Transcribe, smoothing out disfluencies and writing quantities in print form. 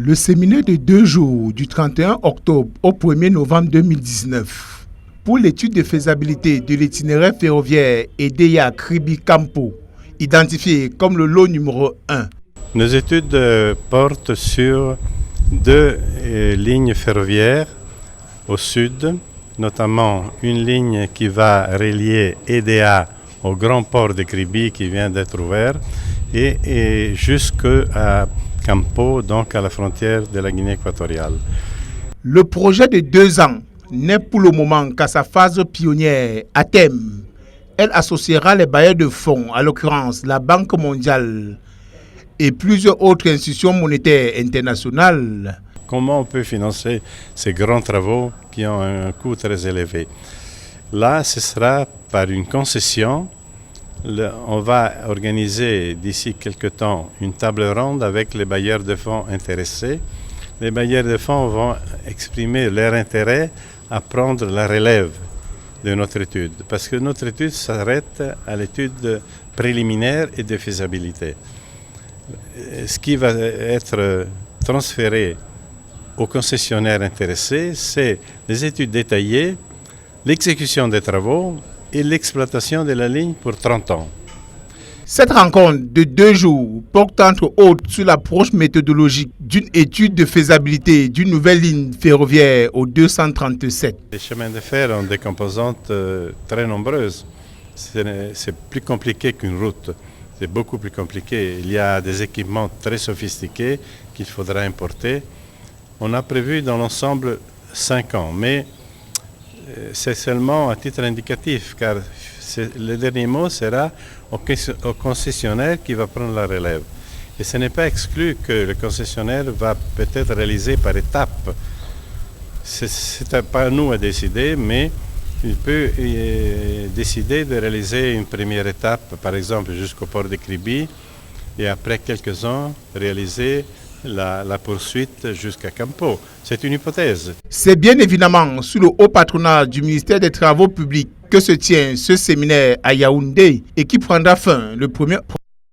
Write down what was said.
Le séminaire de 2 jours du 31 octobre au 1er novembre 2019 pour l'étude de faisabilité de l'itinéraire ferroviaire Edea-Kribi-Kampo, identifié comme le lot numéro 1. Nos études portent sur 2 lignes ferroviaires au sud, notamment une ligne qui va relier Edea au grand port de Kribi qui vient d'être ouvert et jusqu'à Kampo, donc à la frontière de la Guinée équatoriale. Le projet de 2 ans n'est pour le moment qu'à sa phase pionnière. À terme, elle associera les bailleurs de fonds, à l'occurrence la Banque mondiale et plusieurs autres institutions monétaires internationales. Comment on peut financer ces grands travaux qui ont un coût très élevé? Là, ce sera par une concession. On va organiser d'ici quelques temps une table ronde avec les bailleurs de fonds intéressés. Les bailleurs de fonds vont exprimer leur intérêt à prendre la relève de notre étude, parce que notre étude s'arrête à l'étude préliminaire et de faisabilité. Ce qui va être transféré aux concessionnaires intéressés, c'est les études détaillées, l'exécution des travaux et l'exploitation de la ligne pour 30 ans. Cette rencontre de 2 jours porte entre autres sur l'approche méthodologique d'une étude de faisabilité d'une nouvelle ligne ferroviaire au 237. Les chemins de fer ont des composantes très nombreuses. C'est plus compliqué qu'une route. C'est beaucoup plus compliqué. Il y a des équipements très sophistiqués qu'il faudra importer. On a prévu dans l'ensemble 5 ans, mais c'est seulement à titre indicatif, car le dernier mot sera au concessionnaire qui va prendre la relève. Et ce n'est pas exclu que le concessionnaire va peut-être réaliser par étapes. C'est pas à nous à décider, mais il peut décider de réaliser une première étape, par exemple jusqu'au port de Kribi, et après quelques ans réaliser la poursuite jusqu'à Kampo. C'est une hypothèse. C'est bien évidemment sous le haut patronat du ministère des Travaux publics que se tient ce séminaire à Yaoundé et qui prendra fin le 1er